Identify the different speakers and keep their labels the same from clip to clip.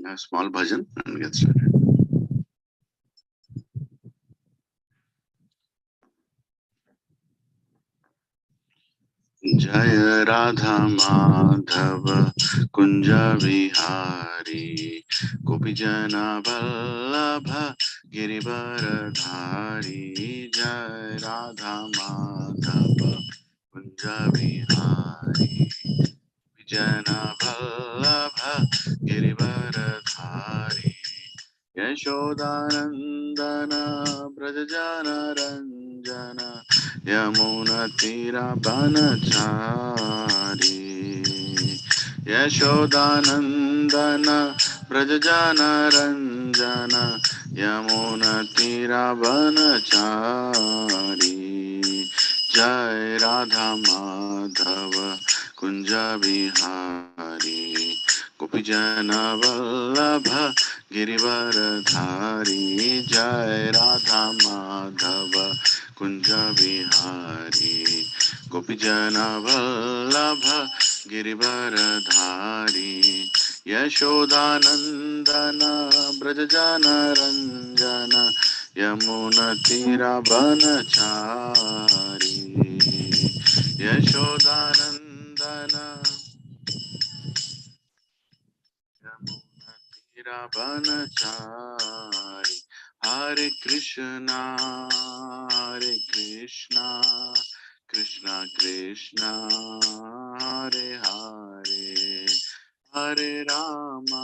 Speaker 1: A small bhajan and get started. Jaya Radha Madhava Kunja Vihari Gopijana Vallabha Girivaradhari Jaya Radha Madhava Kunja Vihari Vijana Vallabha Girivaradhari Yashodanandana Brajajana Ranjana Yamuna Tira Banachari Yashodanandana Brajajana Ranjana Yamuna Tira Banachari Jai Radha Madhava Kunja Bihari Gopijana Vallabha Girivaradhari Jai Radha Madhava Kunja Vihari Gopijana Vallabha Girivaradhari Yashodanandana Brajajana Ranjana Yamuna Tira Banachari Yashodanandana Yamuna Tira Banachari Hare Krishna Krishna Krishna Hare Hare Hare Rama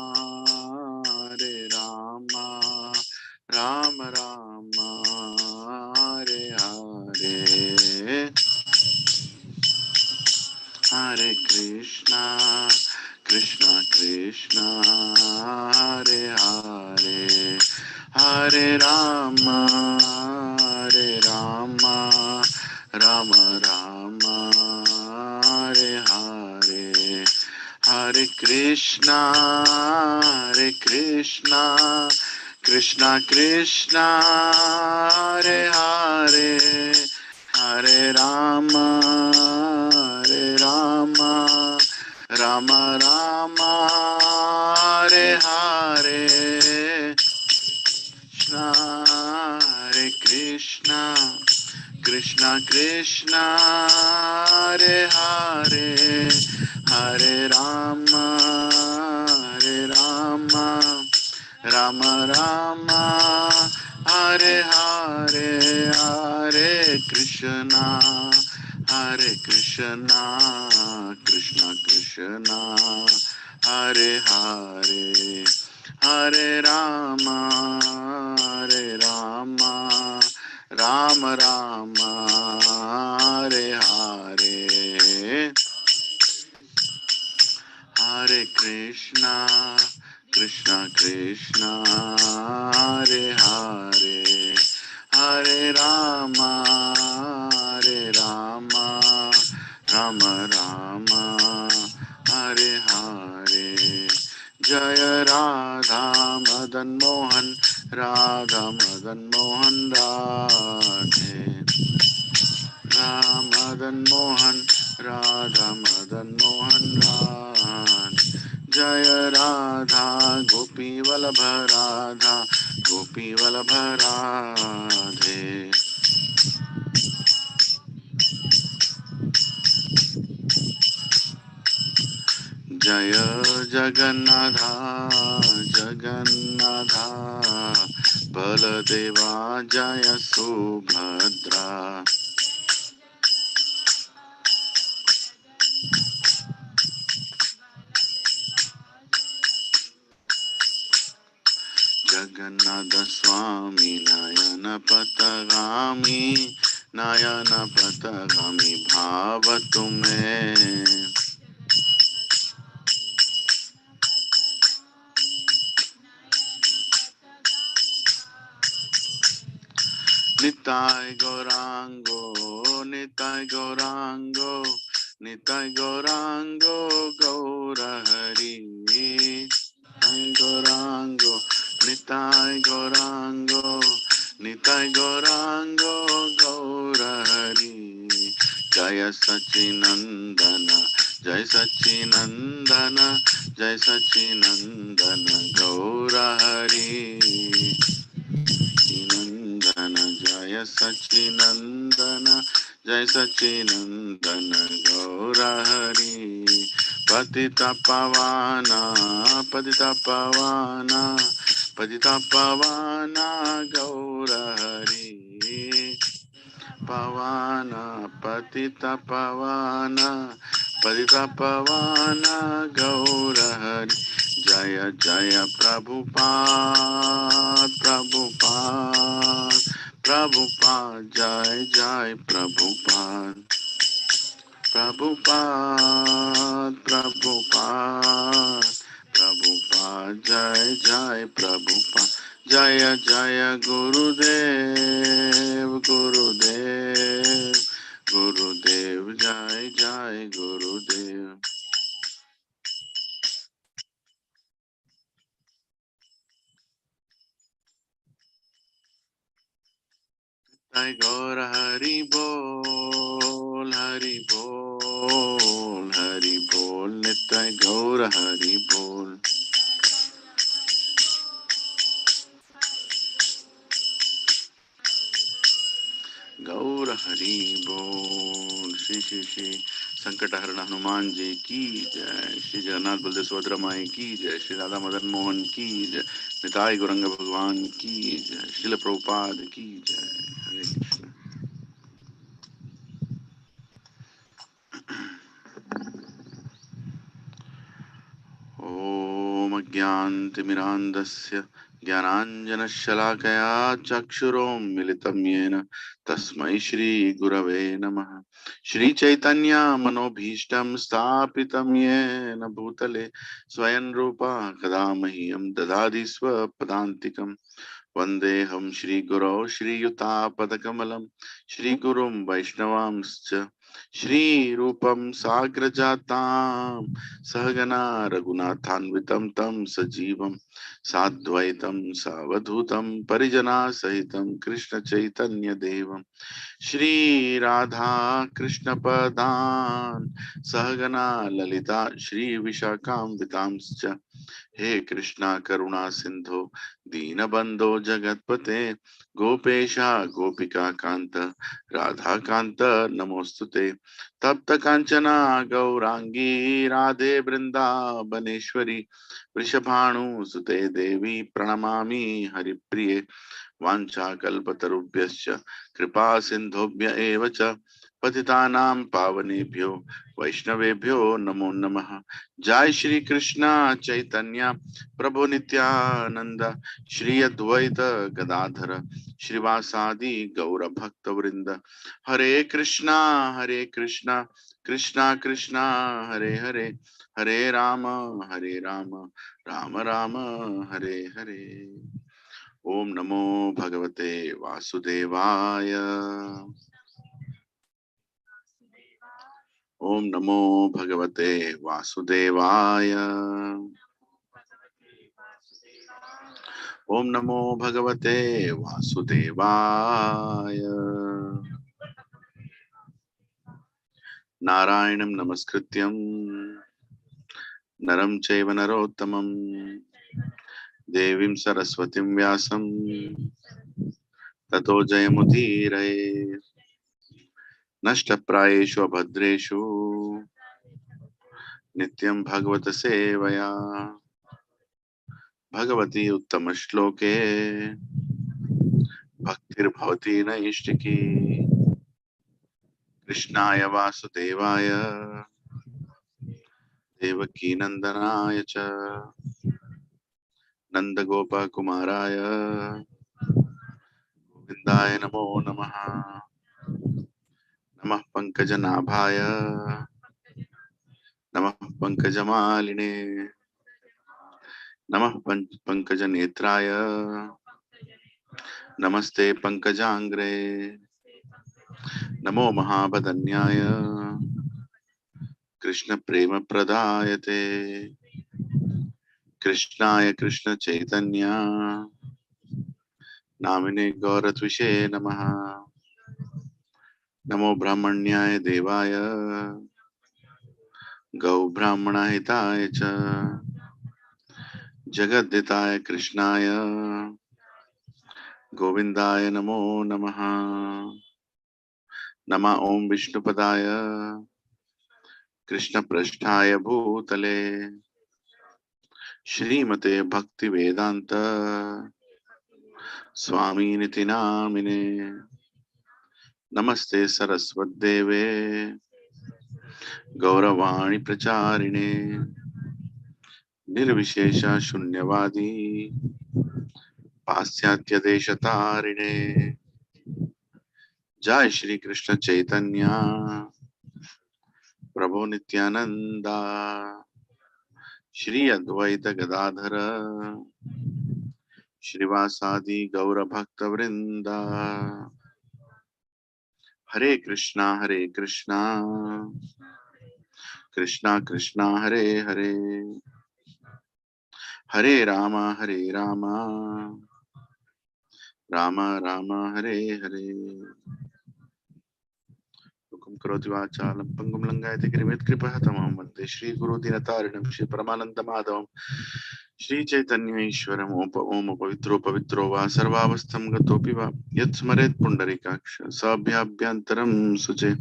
Speaker 1: Rama Rama Hare Hare Hare Krishna Krishna Hare Hare Hare Rama Rama Rama Hare Hare Hare Krishna Krishna Krishna Hare Hare Hare Rama Rama Rama Hare Hare Krishna Krishna Krishna Hare Hare Hare Rama Rama Rama Hare Hare Hare Krishna Krishna Krishna Hare Hare Hare Rama Rama Rama Hare Hare Hare Krishna Krishna Hare Hare Hare Rama Rama Rama Hare Hare Jaya Radha Madan Mohan Radha Madan Mohan Radhe Madan Mohan Radha Madan Mohan Radhe Jaya Radha Gopi Vallabha Radha Gopi Vallabha Radhe Jaya Jagannatha Baladeva Jaya Subhadra Jagannatha Swami Nayana Patagami Bhava Tume Nitai Gaurango Gaurahari Gaurango Nitai Gaurango Gaurahari Jaya Sachinandana जय सच्चिनंदन जय सच्चिनंदन गौर हरि नंदन जय सच्चिनंदन जय सच्चिनंदन गौर हरि पतित पावाना पतित पावाना पतित पावाना गौर हरि पवाना पतित पावाना पतित पावाना गौर हरि जय जय प्रभुपाद प्रभुपाद प्रभुपाद जय जय प्रभुपाद प्रभुपाद प्रभुपाद प्रभुपाद जय जय प्रभुपाद जय जय गुरुदेव गुरुदेव गुरुदेव जय जय गुरुदेव जय गौर हरि बोल हरि बोल हरि बोल नित्य गौर हरि बोल गौर हरि बोल श्री श्री श्री संकटहरण हनुमान जी की जय श्री जगन्नाथ बलदेव सुभद्रा माई की जय श्री राधा मदन मोहन की जय निताई गौरंग भगवान की जय श्रील प्रभुपाद की जय हरे कृष्ण ॐ अज्ञानतिमिरान्धस्य ज्ञानाञ्जनशलाकया चक्षुरोन्मिलितं येन तस्मै श्रीगुरवे नमः श्रीचैतन्यमनोभीष्टं स्थापितं येन भूतले स्वयं रूपा कदा मह्यं ददाति स्वपदान्तिकं वन्देऽहं श्रीगुरौ श्रीयुतापदकमलं श्रीगुरुं वैष्णवांश्च श्रीरूपं साग्रजातां सहगना रघुनाथान्वितं तं सजीवं साद्वैतं सावधूतं परिजना सहितं कृष्ण चैतन्य देवं श्री राधा कृष्ण पदान् सहगना ललिता श्री विशाखान्वितांश्च हे कृष्णा करुणा सिंधो दीनबंधो जगतपते गोपेशा गोपिका कांत राधा कांत नमोस्तुते तप्त कांचना गौरांगी राधे वृंदावनेश्वरी वृषभानुसुते देवी प्रणमामि हरिप्रिये वाञ्छाकल्पतरुभ्यश्च कृपा सिन्धुभ्य एव च पतितानां पावनेभ्यो वैष्णवेभ्यो नमो नमः जय श्री कृष्णा चैतन्य प्रभु नित्यानंद श्री अद्वैत गदाधर श्रीवासादि गौर भक्त वृंद हरे कृष्णा कृष्णा कृष्णा हरे हरे हरे राम राम राम हरे हरे ओम नमो भगवते वासुदेवाय ओम नमो भगवते वासुदेवाय ओम नमो भगवते वासुदेवाय नारायणं नमस्कृत्यं नरं चैव नरोत्तमं देवीं सरस्वतीं व्यासं ततो जयमुदीरये नष्टप्रायेषु अभद्रेषु नित्यं भगवत सेवया भगवती उत्तम श्लोके भक्तिर्भवती नैष्टिकी कृष्णाय वासुदेवाय देवकी नंदनाय च नंदगोपकुमाराय गोविन्दाय नमो नमः नमः पंकजनाभाय नमः पंकजमालिने नमः पंकजनेत्राय नमस्ते पंकजांग्रे नमो महाबदन्याय कृष्ण प्रेम प्रदायते कृष्णाय कृष्ण चैतन्य नामिने गौरत्विषे नमः नमो ब्रह्मण्याय देवाय Gau Brahmana Hitaya Cha Jagadhitaya Krishnaya Govindaya Namo Namaha Nama Om Vishnupadaya Krishna Prasthaya Bhutale Shrimate Bhakti Vedanta Swami Niti Namine Namaste Saraswat Deve Gauravani Pracharine Nirvishesha Shunyavadi Pasyatya Deshatarine Jai Shri Krishna Chaitanya Prabhu Nityananda Shri Advaita Gadadhara Shrivasadi Gaura Bhakta Vrinda Hare Krishna Krishna Krishna Hare Hare Hare Rama Rama Rama Hare Hare Hukum karoti vachalam pangum langayate krimet kripah tamam vande Shri Guru Dinatarinam Shri Paramananda Madhavam Shri Chaitanya Ishwaram Om Pavitro Pavitro Va Sarvavastham Gatopi Va Yat Smaret Pundarikaksha Sabhyabhyantaram Suche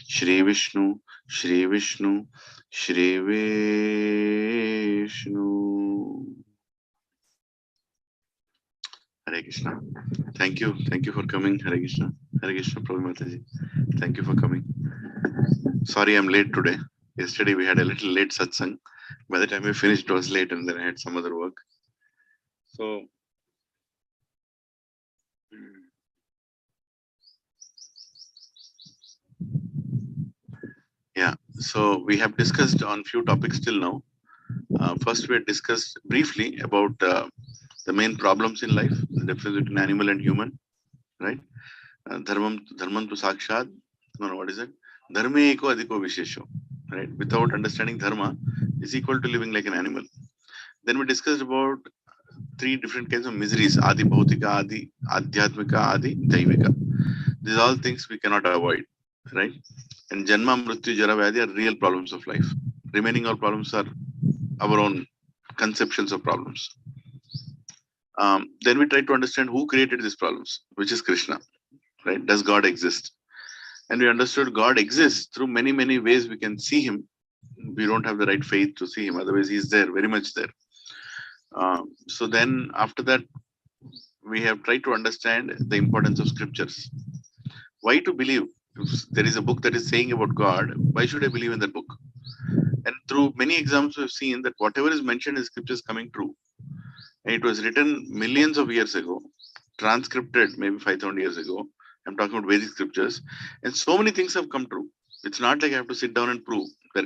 Speaker 1: Shri Vishnu Shri Vishnu Shri Vishnu Hare Krishna. Thank you for coming. Hare Krishna Prabhu Mataji. Thank you for coming. Sorry I'm late today. Yesterday we had a little late satsang. By the time we finished it was late and then I had some other work. So yeah, so we have discussed on few topics till now. First we had discussed briefly about the main problems in life, the difference between animal and human, right? Dharmam tu sakshad, no, what is it? Dharme eko adhiko vishesho, right? Without understanding dharma is equal to living like an animal. Then we discussed about three different kinds of miseries: adi bhautika, adi adhyatmika, adi daivika. These are all things we cannot avoid, right? And janma, mrityu, jara, vyadhi are real problems of life. Remaining all problems are our own conceptions of problems. Then we try to understand who created these problems, which is Krishna, right? Does God exist? And we understood God exists through many, many ways we can see him. We don't have the right faith to see him, otherwise he's there, very much there. So then after that, we have tried to understand the importance of scriptures. Why to believe? If there is a book that is saying about God, why should I believe in that book? And through many examples, we've seen that whatever is mentioned in scripture is coming true. And it was written millions of years ago, transcripted maybe 5,000 years ago. I'm talking about Vedic scriptures. And so many things have come true. It's not like I have to sit down and prove that.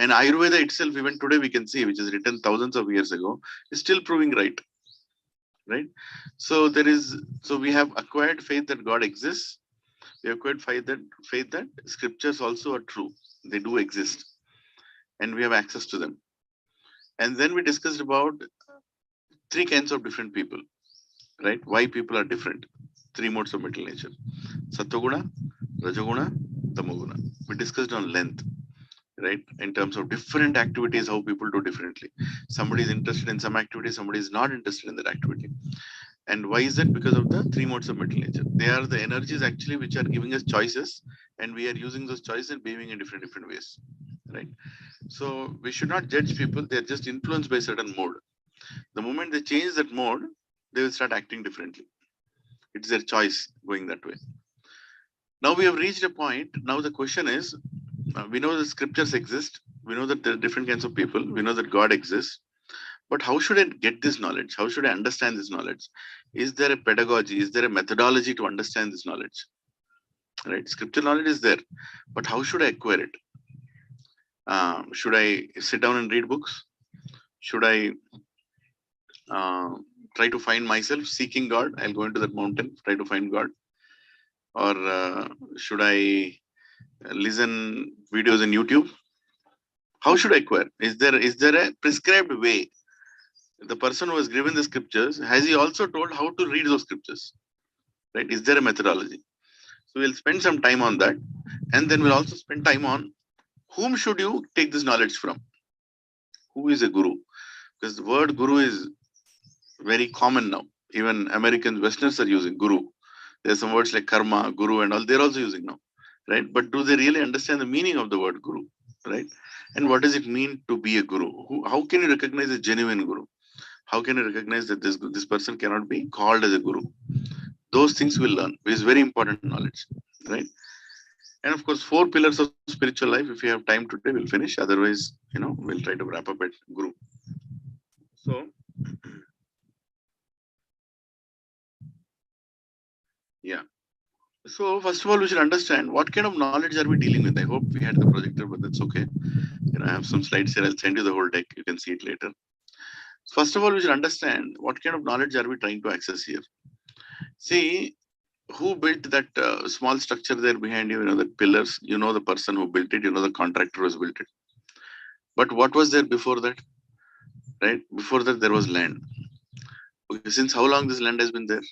Speaker 1: And Ayurveda itself, even today, we can see, which is written thousands of years ago, is still proving right. Right? So we have acquired faith that God exists. We have acquired faith that scriptures also are true. They do exist. And we have access to them. And then we discussed about three kinds of different people, right? Why people are different. Three modes of mental nature: Sattva-guna, Rajoguna, Tamoguna. We discussed on length, right? In terms of different activities, how people do differently. Somebody is interested in some activity, somebody is not interested in that activity. And why is that? Because of the three modes of mental nature. They are the energies actually which are giving us choices, and we are using those choices and behaving in different ways, right? So we should not judge people. They are just influenced by certain mode. The moment they change that mode, they will start acting differently. It's their choice going that way. Now we have reached a point. Now the question is, we know the scriptures exist. We know that there are different kinds of people. We know that God exists. But how should I get this knowledge? How should I understand this knowledge? Is there a pedagogy? Is there a methodology to understand this knowledge? Right? Scripture knowledge is there. But how should I acquire it? Should I sit down and read books? Should I try to find myself seeking God? I'll go into that mountain, try to find God. Or should I listen videos in YouTube? How should I acquire? Is there a prescribed way? The person who has given the scriptures, has he also told how to read those scriptures? Right? Is there a methodology? So we'll spend some time on that, and then we'll also spend time on whom should you take this knowledge from? Who is a guru? Because the word guru is very common now. Even Americans, Westerners are using guru. There are some words like karma, guru, and all. They're also using now, right? But do they really understand the meaning of the word guru, right? And what does it mean to be a guru? How can you recognize a genuine guru? How can you recognize that this person cannot be called as a guru? Those things we'll learn. It is very important knowledge, right? And of course, 4 pillars of spiritual life. If we have time today, we'll finish. Otherwise, we'll try to wrap up at guru. So, yeah. So first of all, we should understand what kind of knowledge are we dealing with. I hope we had the projector, but that's okay. I have some slides here. I'll send you the whole deck. You can see it later. First of all, we should understand what kind of knowledge are we trying to access here. See, who built that small structure there behind you? The pillars. You know the person who built it. You know the contractor who has built it. But what was there before that? Right? Before that, there was land. Okay, since how long this land has been there?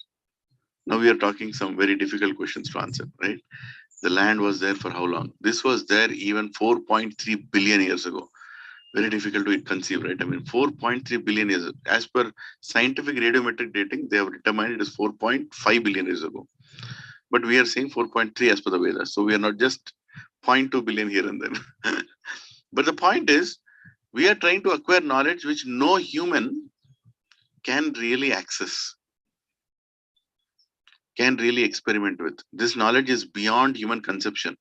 Speaker 1: Now we are talking some very difficult questions to answer, right? The land was there for how long? This was there even 4.3 billion years ago. Very difficult to conceive, right? I mean, 4.3 billion years. As per scientific radiometric dating, they have determined it is 4.5 billion years ago. But we are saying 4.3 as per the Vedas. So we are not just 0.2 billion here and there. But the point is, we are trying to acquire knowledge which no human can really access, can really experiment with. This knowledge is beyond human conception,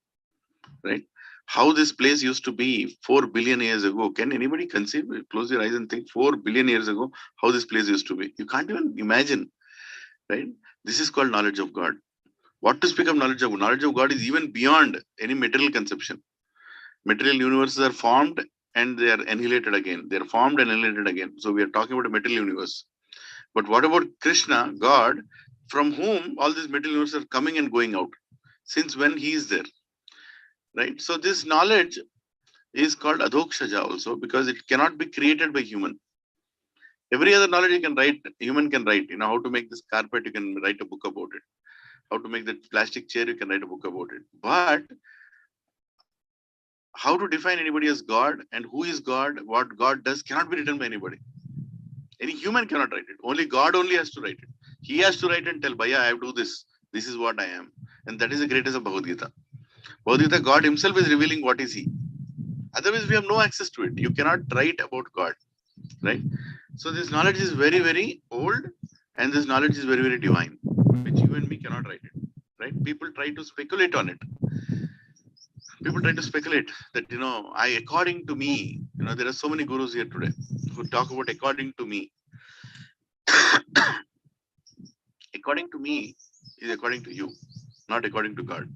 Speaker 1: right? How this place used to be 4 billion years ago. Can anybody conceive? Close your eyes and think 4 billion years ago, how this place used to be. You can't even imagine, right? This is called knowledge of God. What to speak of knowledge of God? Knowledge of God is even beyond any material conception. Material universes are formed and they are annihilated again. They are formed and annihilated again. So we are talking about a material universe. But what about Krishna, God, from whom all these material universes are coming and going out? Since when he is there? Right? So this knowledge is called adhokshaja also because it cannot be created by human. Every other knowledge you can write, human can write. How to make this carpet, you can write a book about it. How to make that plastic chair, you can write a book about it. But how to define anybody as God and who is God, what God does, cannot be written by anybody. Any human cannot write it. Only God only has to write it. He has to write and tell, Bhaiya, I have to do this. This is what I am. And that is the greatest of Bhagavad Gita. Bhagavad Gita, God himself is revealing what is he. Otherwise, we have no access to it. You cannot write about God, right? So this knowledge is very, very old and this knowledge is very, very divine, which you and me cannot write it, right? People try to speculate on it. People try to speculate that, according to me, there are so many gurus here today who talk about according to me. According to me is according to you, not according to God,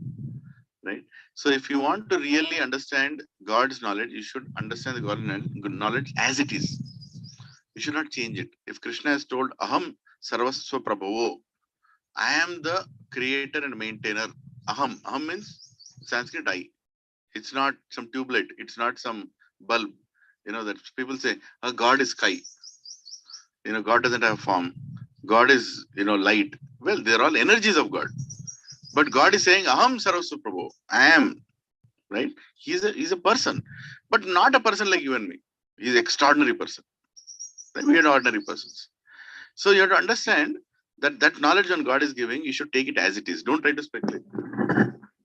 Speaker 1: right? So if you want to really understand God's knowledge, you should understand the God knowledge as it is. You should not change it. If Krishna has told, Aham Sarvasva Prabhavo, I am the creator and maintainer. Aham. Aham means Sanskrit I. It's not some tubelight. It's not some bulb. That people say, God is sky. God doesn't have form. God is, light. Well, they're all energies of God. But God is saying, Aham Sarvasva Prabhu. I am. Right? He's a person. But not a person like you and me. He's an extraordinary person. Right? We are ordinary persons. So you have to understand that knowledge on God is giving, you should take it as it is. Don't try to speculate.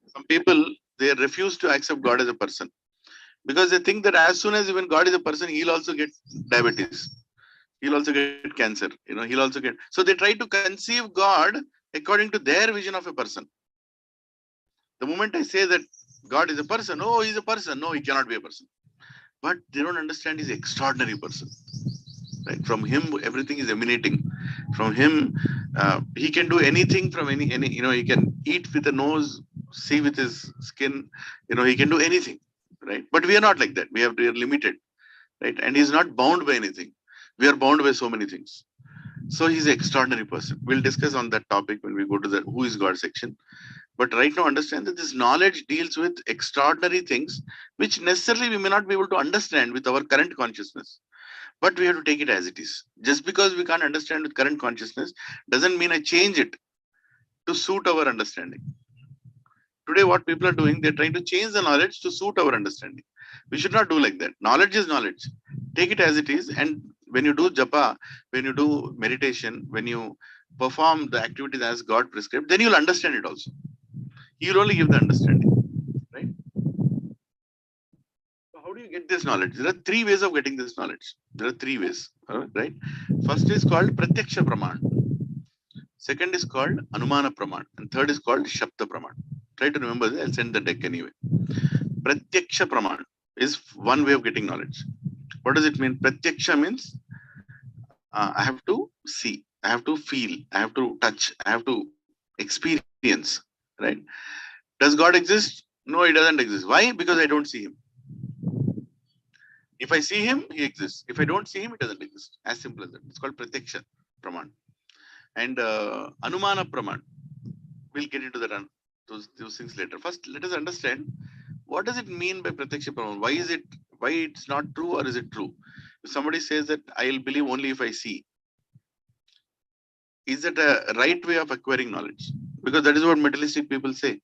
Speaker 1: Some people, they refuse to accept God as a person because they think that as soon as even God is a person, he'll also get diabetes. He'll also get cancer. He'll also get. So they try to conceive God according to their vision of a person. The moment I say that God is a person, oh, he's a person. No, he cannot be a person. But they don't understand he's an extraordinary person. Right? From him, everything is emanating. From him, he can do anything from any. He can eat with a nose, see with his skin. He can do anything, right? But we are not like that. We are limited, right? And he's not bound by anything. We are bound by so many things. So he's an extraordinary person. We'll discuss on that topic when we go to the Who is God section. But right now, understand that this knowledge deals with extraordinary things, which necessarily we may not be able to understand with our current consciousness. But we have to take it as it is. Just because we can't understand with current consciousness doesn't mean I change it to suit our understanding. Today, what people are doing, they're trying to change the knowledge to suit our understanding. We should not do like that. Knowledge is knowledge. Take it as it is. And when you do japa, when you do meditation, when you perform the activities as God prescribed, then you'll understand it also. You'll only give the understanding. Right? So how do you get this knowledge? There are three ways of getting this knowledge. There are three ways. Right? First is called pratyaksha praman. Second is called anumana praman. And third is called shabda praman. Try to remember this. I'll send the deck anyway. Pratyaksha praman is one way of getting knowledge. What does it mean? Pratyaksha means I have to see, I have to feel, I have to touch, I have to experience. Right? Does God exist? No, He doesn't exist. Why? Because I don't see Him. If I see Him, He exists. If I don't see Him, He doesn't exist. As simple as that. It's called pratyaksha praman. And anumana praman. We'll get into that those things later. First, let us understand what does it mean by pratyaksha praman. Why it's not true, or is it true? If somebody says that I'll believe only if I see, is that a right way of acquiring knowledge? Because that is what materialistic people say.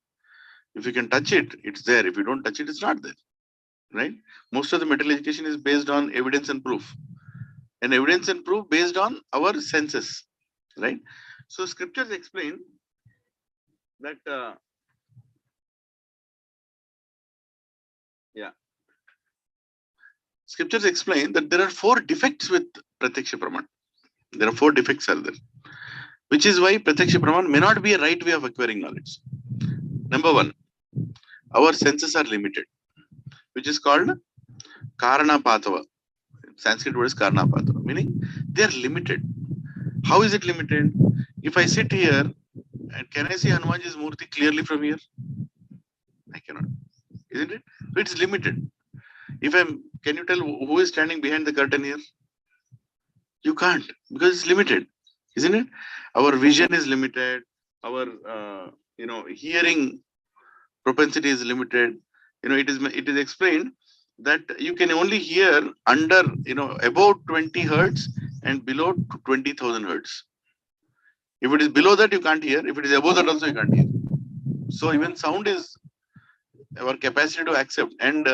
Speaker 1: If you can touch it, it's there. If you don't touch it, it's not there. Right? Most of the material education is based on evidence and proof. And evidence and proof based on our senses. Right? So scriptures explain that scriptures explain that there are 4 defects with pratyaksha praman. There are 4 defects are there. Which is why pratyaksha praman may not be a right way of acquiring knowledge. Number 1, our senses are limited, which is called karana patava. Sanskrit word is karana patava, meaning they are limited. How is it limited? If I sit here, and can I see Hanumanji's Murti clearly from here? I cannot. Isn't it? So it's limited. Can you tell who is standing behind the curtain here? You can't, because it's limited, isn't it? Our vision is limited. Our hearing propensity is limited. It is explained that you can only hear under about 20 hertz and below 20,000 hertz. If it is below that, you can't hear. If it is above that, also you can't hear. So even sound is our capacity to accept. And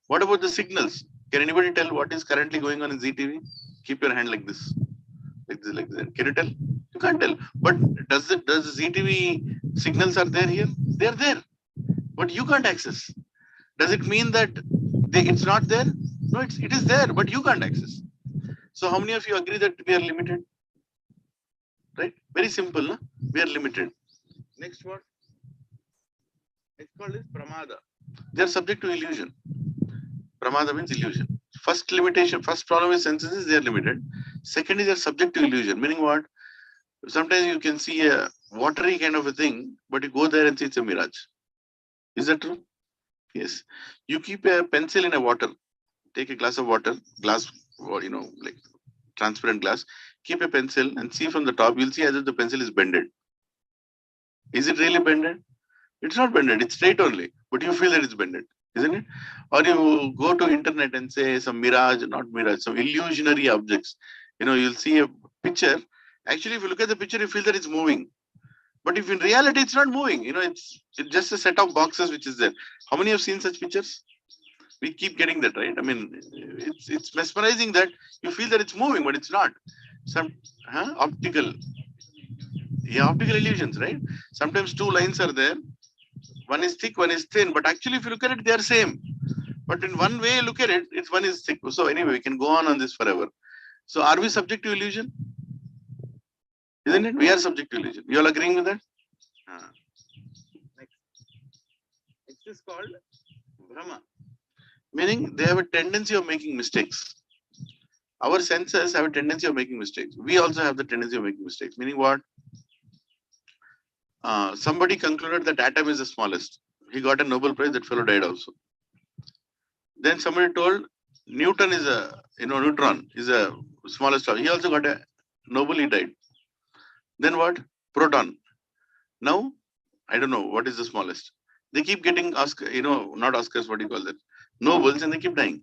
Speaker 1: what about the signals? Can anybody tell what is currently going on in ZTV? Keep your hand like this, like this, like this. Can you tell? You can't tell. But does the ZTV signals are there here? They are there, but you can't access. Does it mean that it's not there? No, it is there, but you can't access. So how many of you agree that we are limited? Right? Very simple, no? We are limited. Next word. Next word is pramada. They are subject to illusion. Pramada means illusion. First limitation, first problem is senses is they are limited. Second is they are subject to illusion. Meaning what? Sometimes you can see a watery kind of a thing, but you go there and see it's a mirage. Is that true? Yes. You keep a pencil in a water. Take a glass of water, or like transparent glass. Keep a pencil and see from the top. You'll see as if the pencil is bended. Is it really bended? It's not bended. It's straight only. But you feel that it's bended, isn't it? Or you go to internet and say some mirage, not mirage, some illusionary objects. You'll see a picture. Actually, if you look at the picture, you feel that it's moving. But if in reality it's not moving, it's just a set of boxes which is there. How many have seen such pictures? We keep getting that, right? I mean, it's mesmerizing that you feel that it's moving, but it's not. Some optical illusions, right? Sometimes 2 lines are there. One is thick, one is thin. But actually, if you look at it, they are same. But in one way, look at it, one is thick. So anyway, we can go on this forever. So are we subject to illusion? Isn't it? We are subject to illusion. You all agreeing with that? Next is called Brahma. Meaning they have a tendency of making mistakes. Our senses have a tendency of making mistakes. We also have the tendency of making mistakes. Meaning what? Somebody concluded that atom is the smallest. He got a Nobel Prize. That fellow died also. Then somebody told Newton is neutron is a smallest. He also got a Nobel. He died. Then what? Proton. Now, I don't know what is the smallest. They keep getting not Oscars, what do you call that? Nobels, and they keep dying.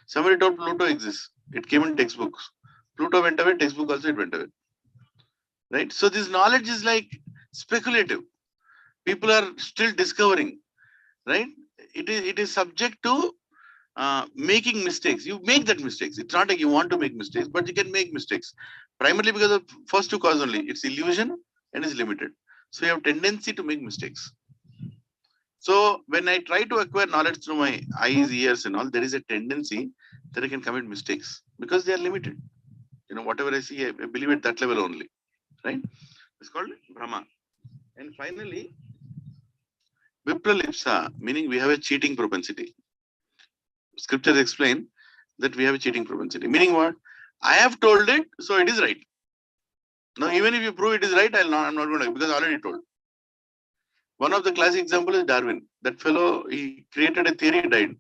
Speaker 1: Somebody told Pluto exists. It came in textbooks. Pluto went away, textbook also it went away. Right? So this knowledge is like speculative. People are still discovering. Right? It is subject to making mistakes. You make that mistakes. It's not like you want to make mistakes, but you can make mistakes. Primarily because of first two causes only. It's illusion and is limited. So you have tendency to make mistakes. So when I try to acquire knowledge through my eyes, ears, and all, there is a tendency that I can commit mistakes because they are limited. Whatever I see, I believe at that level only. Right? It's called Brahma. And finally, Vipralipsa, meaning we have a cheating propensity. Scriptures explain that we have a cheating propensity. Meaning what? I have told it, so it is right. Now, even if you prove it is right, I'm not going to, because I already told. One of the classic examples is Darwin. That fellow, he created a theory, died.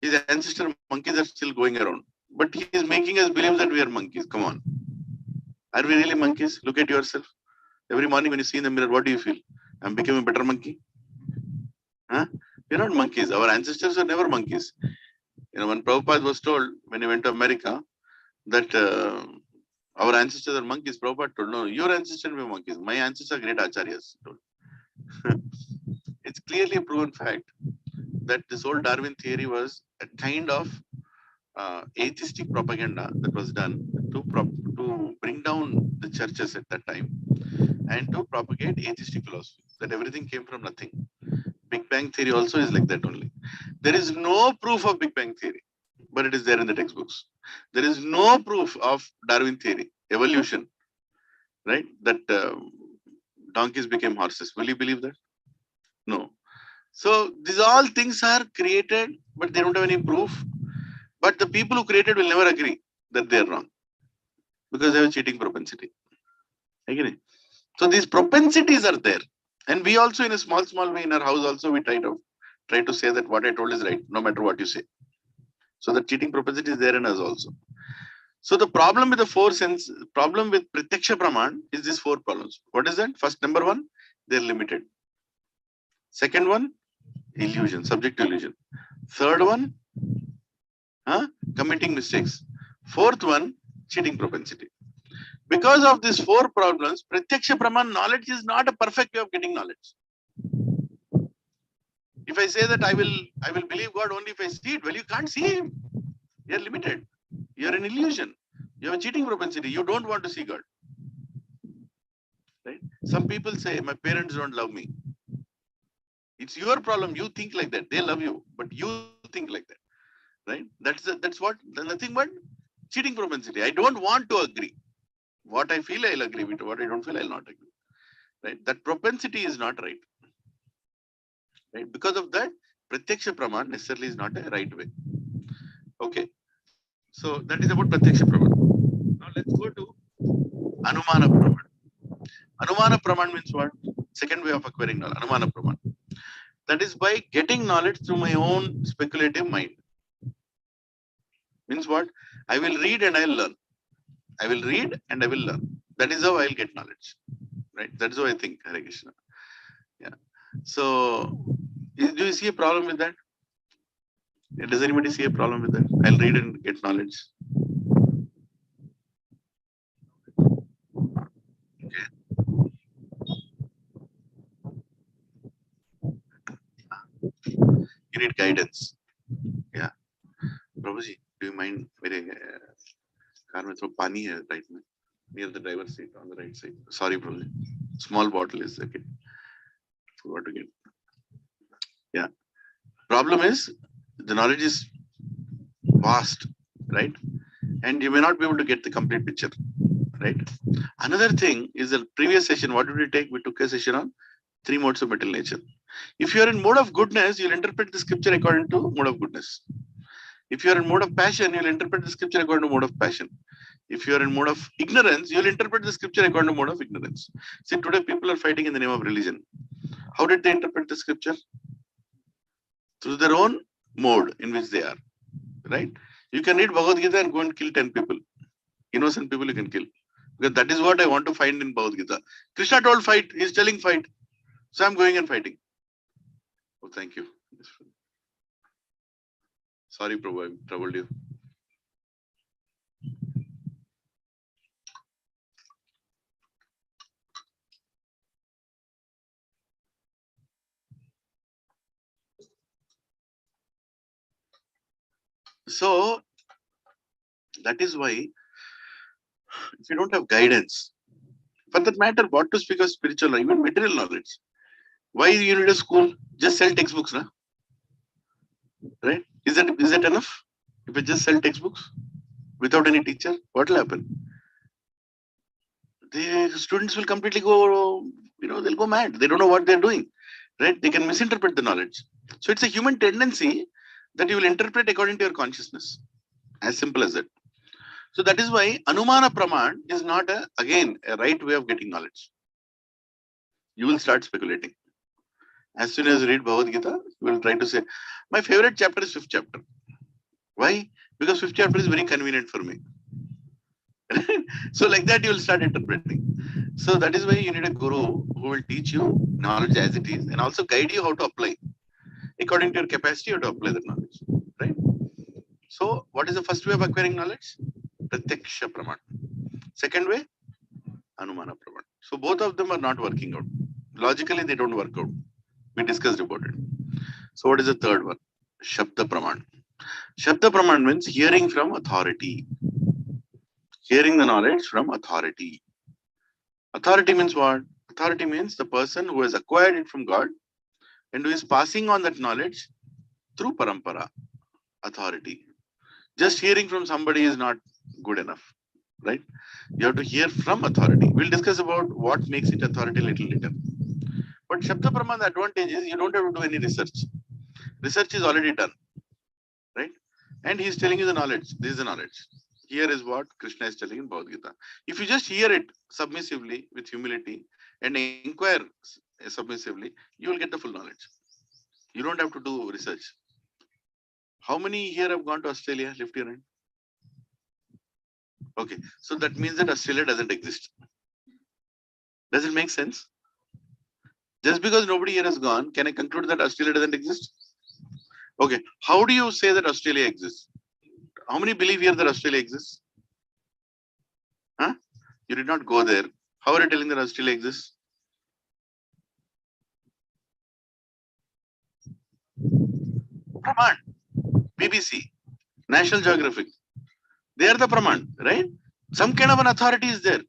Speaker 1: His ancestor monkeys are still going around. But he is making us believe that we are monkeys. Come on. Are we really monkeys? Look at yourself. Every morning when you see in the mirror, what do you feel? I'm becoming a better monkey? Huh? We're not monkeys. Our ancestors were never monkeys. When Prabhupada was told, when he went to America, that our ancestors are monkeys, Prabhupada told, no, your ancestors were monkeys. My ancestors are great acharyas. Told. It's clearly a proven fact that this whole Darwin theory was a kind of atheistic propaganda that was done to bring down the churches at that time and to propagate atheistic philosophy, that everything came from nothing. Big Bang theory also is like that only. There is no proof of Big Bang theory, but it is there in the textbooks. There is no proof of Darwin theory, evolution, right? That donkeys became horses. Will you believe that? No. So these all things are created, but they don't have any proof. But the people who created will never agree that they are wrong because they have a cheating propensity. Agree? So these propensities are there. And we also, in a small way in our house also, we try to say that what I told is right, no matter what you say. So the cheating propensity is there in us also. So the problem with the problem with Pratyaksha Praman is these four problems. What is that? First, number one, they're limited. Second one, illusion, subject to illusion. Third one, committing mistakes. Fourth one, cheating propensity. Because of these four problems, Pratyaksha Praman knowledge is not a perfect way of getting knowledge. If I say that I will believe God only if I see it, well, you can't see Him. You're limited. You're an illusion. You have a cheating propensity. You don't want to see God. Right? Some people say, my parents don't love me. It's your problem. You think like that. They love you, but you think like that. Right? That's what nothing but cheating propensity. I don't want to agree. What I feel, I'll agree with. What I don't feel, I'll not agree. Right? That propensity is not right. Right? Because of that, Pratyaksha Praman necessarily is not a right way. Okay. So that is about Pratyaksha Praman. Now let's go to Anumana Praman. Anumana Praman means what? Second way of acquiring knowledge. Anumana Praman. That is by getting knowledge through my own speculative mind. Means what? I will read and I'll learn. I will read and I will learn. That is how I'll get knowledge. Right? That is how I think, Hare Krishna. Yeah. So, do you see a problem with that? Does anybody see a problem with that? I'll read and get knowledge. Okay. You need guidance. Yeah. Prabhuji, do you mind? Car में थोड़ा पानी है right में, near the driver's seat on the right side. Sorry, Prabhuji. Small bottle is okay. Forgot to get. Yeah. Problem is the knowledge is vast, right? And you may not be able to get the complete picture, right? Another thing is the previous session. What did we take? We took a session on three modes of material nature. If you are in mode of goodness, you'll interpret the scripture according to mode of goodness. If you are in mode of passion, you'll interpret the scripture according to mode of passion. If you are in mode of ignorance, you'll interpret the scripture according to mode of ignorance. See, today people are fighting in the name of religion. How did they interpret the scripture? Through their own mode in which they are, right? You can read Bhagavad Gita and go and kill 10 people. Innocent people you can kill. Because that is what I want to find in Bhagavad Gita. Krishna told fight. He's telling fight. So I'm going and fighting. Oh, thank you. Sorry, Prabhu, I troubled you. So that is why if you don't have guidance, for that matter, what to speak of spiritual or even material knowledge, why you need a school? Just sell textbooks, na? Right? Is that enough? If you just sell textbooks without any teacher, what will happen? The students will completely go, they'll go mad. They don't know what they're doing, right? They can misinterpret the knowledge. So it's a human tendency that you will interpret according to your consciousness. As simple as that. So that is why Anumana Praman is not again a right way of getting knowledge. You will start speculating. As soon as you read Bhagavad Gita, you will try to say, my favorite chapter is 5th chapter. Why? Because 5th chapter is very convenient for me. So like that you will start interpreting. So that is why you need a guru who will teach you knowledge as it is and also guide you how to apply. According to your capacity, you have to apply that knowledge. Right? So what is the first way of acquiring knowledge? Pratyaksha Praman. Second way, Anumana Praman. So both of them are not working out. Logically, they don't work out. We discussed about it. So what is the third one? Shabda Praman. Shabda Praman means hearing from authority. Hearing the knowledge from authority. Authority means what? Authority means the person who has acquired it from God and who is passing on that knowledge through parampara, authority. Just hearing from somebody is not good enough, right? You have to hear from authority. We'll discuss about what makes it authority little later. But Shabda Praman, the advantage is you don't have to do any research. Research is already done, right? And he's telling you the knowledge. This is the knowledge. Here is what Krishna is telling in Bhagavad Gita. If you just hear it submissively with humility and inquire submissively, you will get the full knowledge. You don't have to do research. How many here have gone to Australia? Lift your hand. Okay, so that means that Australia doesn't exist. Does it make sense? Just because nobody here has gone, can I conclude that Australia doesn't exist? Okay, how do you say that Australia exists? How many believe here that Australia exists? Huh? You did not go there. How are you telling that Australia exists? Praman, BBC, National Geographic. They are the Praman, right? Some kind of an authority is there.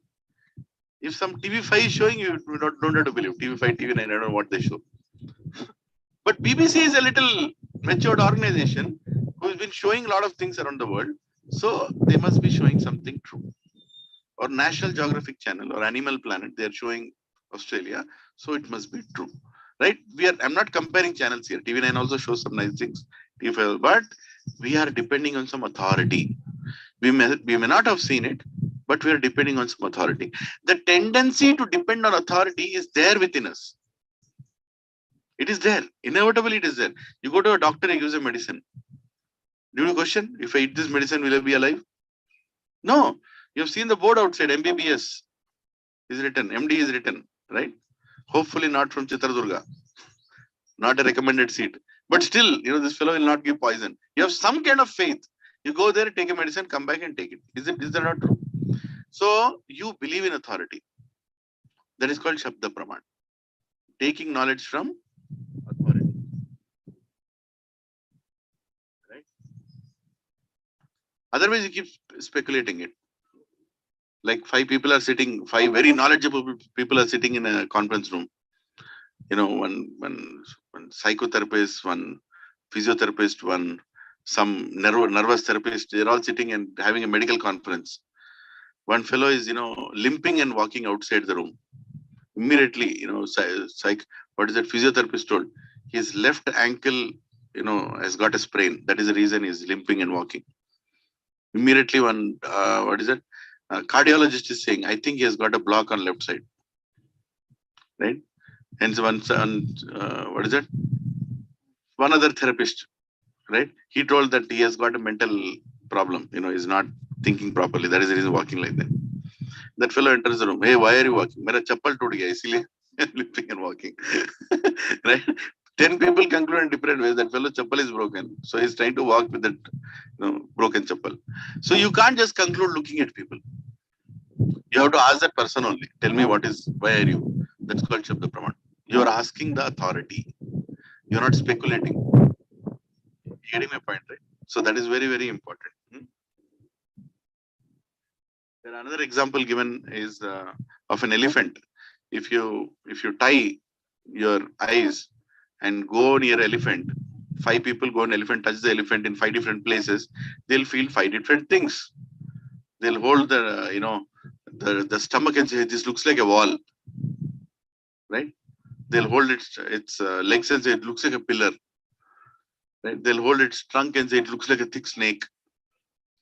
Speaker 1: If some TV5 is showing, you don't have to believe. TV5, TV9, I don't know what they show. But BBC is a little matured organization who's been showing a lot of things around the world. So they must be showing something true. Or National Geographic Channel or Animal Planet, they're showing Australia. So it must be true. Right? I'm not comparing channels here. TV9 also shows some nice things. TV5, but we are depending on some authority. We may not have seen it, but we are depending on some authority. The tendency to depend on authority is there within us. It is there. Inevitably, it is there. You go to a doctor, he gives a medicine. Do you question, if I eat this medicine, will I be alive? No. You have seen the board outside, MBBS is written, MD is written, right? Hopefully not from Chitradurga. Not a recommended seat. But still, this fellow will not give poison. You have some kind of faith. You go there, take a medicine, come back and take it. Is that not true? So you believe in authority. That is called Shabda Praman. Taking knowledge from authority. Right? Otherwise, you keep speculating it. Like five very knowledgeable people are sitting in a conference room. One psychotherapist, one physiotherapist, some nervous therapist, they're all sitting and having a medical conference. One fellow is, limping and walking outside the room. Immediately, what is that physiotherapist told? His left ankle, has got a sprain. That is the reason he's limping and walking. Immediately cardiologist is saying, I think he has got a block on left side. Right? And so one other therapist, right? He told that he has got a mental problem, he's not thinking properly. That is the reason walking like that. That fellow enters the room. Hey, why are you walking? Mera chappal toot gaya, isliye limping and walking. Right? 10 people conclude in different ways. That fellow chappal is broken. So he's trying to walk with that broken chappal. So you can't just conclude looking at people. You have to ask that person only. Tell me why are you? That's called Shabda Praman. You are asking the authority. You're not speculating. Getting my point, right? So that is very, very important. There another example given is of an elephant. If you tie your eyes and go near elephant, 5 people go on elephant, touch the elephant in 5 different places, they'll feel 5 different things. They'll hold the the stomach and say this looks like a wall, right? They'll hold its legs and say it looks like a pillar, right? They'll hold its trunk and say it looks like a thick snake,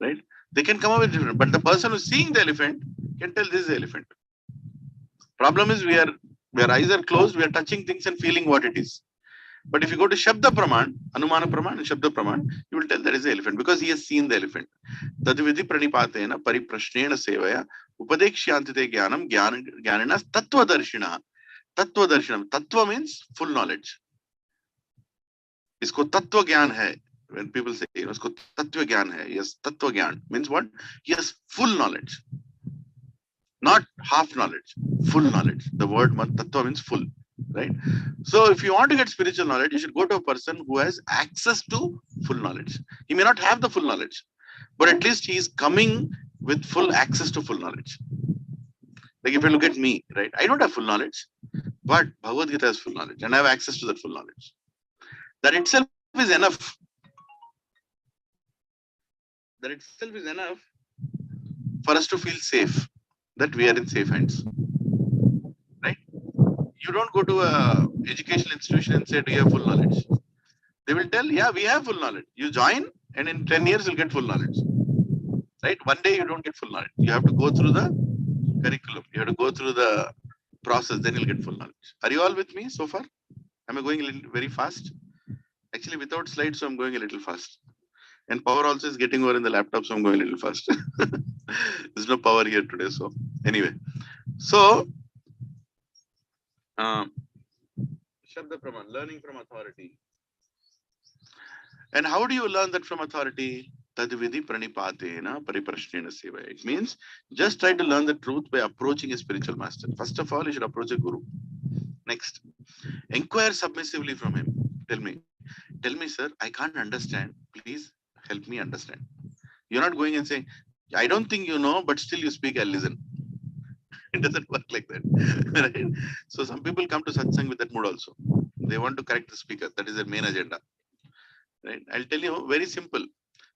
Speaker 1: right? They can come up with different, but the person who's seeing the elephant can tell this is the elephant. Problem is our eyes are closed, we are touching things and feeling what it is. But if you go to Shabda Praman, Anumana Praman and Shabda Praman, you will tell that is the elephant because he has seen the elephant. Tadvidhi pranipatena pariprashnena sevaya upadekshyantate jnanam jnaninas tattva darshina. Tattva darshanam. Tattva means full knowledge. Isko tattva gyan hai. When people say, isko tattva gyan hai. Yes, tattva gyan means what? He has full knowledge. Not half knowledge, full knowledge. The word tattva means full, right? So if you want to get spiritual knowledge, you should go to a person who has access to full knowledge. He may not have the full knowledge, but at least he is coming with full access to full knowledge. Like if you look at me, right? I don't have full knowledge, but Bhagavad Gita has full knowledge and I have access to that full knowledge. That itself is enough. That itself is enough for us to feel safe, that we are in safe hands, right? You don't go to a educational institution and say, do you have full knowledge? They will tell, yeah, we have full knowledge. You join and in 10 years you'll get full knowledge, right? One day you don't get full knowledge. You have to go through the curriculum. You have to go through the process, then you'll get full knowledge. Are you all with me so far? Am I going a little very fast? Actually, without slides, so I'm going a little fast. And power also is getting over in the laptop, so I'm going a little fast. There's no power here today. So anyway, so Shabda Praman, learning from authority. And how do you learn that from authority? Tadvidhi pranipatena pariprashnena sevaya. It means just try to learn the truth by approaching a spiritual master. First of all, you should approach a guru. Next, inquire submissively from him. Tell me, sir, I can't understand. Please help me understand. You're not going and saying, I don't think you know, but still you speak, I'll listen. It doesn't work like that. Right? So some people come to satsang with that mood also. They want to correct the speaker. That is their main agenda. Right? I'll tell you, very simple.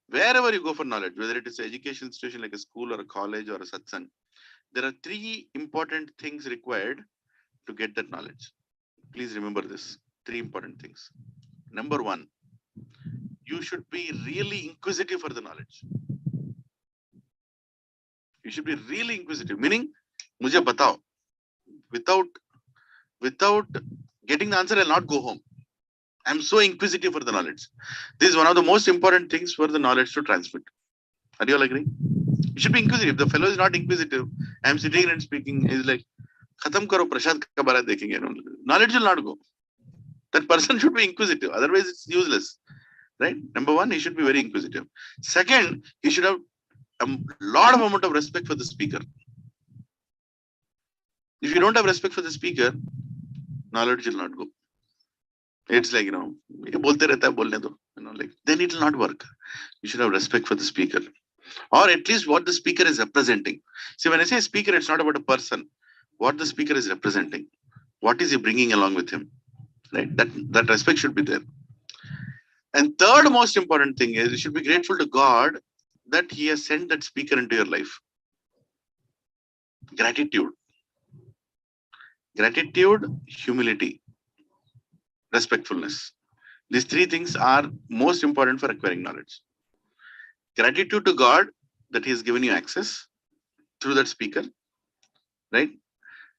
Speaker 1: Wherever you go for knowledge, whether it is an education institution like a school or a college or a satsang, there are 3 important things required to get that knowledge. Please remember this. 3 important things. Number 1, you should be really inquisitive for the knowledge. You should be really inquisitive, meaning, mujhe batao. Without getting the answer, I'll not go home. I'm so inquisitive for the knowledge. This is one of the most important things for the knowledge to transmit. Are you all agree? You should be inquisitive. The fellow is not inquisitive. I'm sitting and speaking. He's like, Khatam karo, prashad ka barat dekhenge. Knowledge will not go. That person should be inquisitive. Otherwise, it's useless. Right? Number 1, he should be very inquisitive. Second, he should have a lot of amount of respect for the speaker. If you don't have respect for the speaker, knowledge will not go. It's like, bolte rehta hai, bolne do. Like, then it will not work. You should have respect for the speaker. Or at least what the speaker is representing. See, when I say speaker, it's not about a person. What the speaker is representing. What is he bringing along with him? Right? That respect should be there. And third most important thing is you should be grateful to God that he has sent that speaker into your life. Gratitude, humility, respectfulness. These 3 things are most important for acquiring knowledge. Gratitude to God that he has given you access through that speaker, right?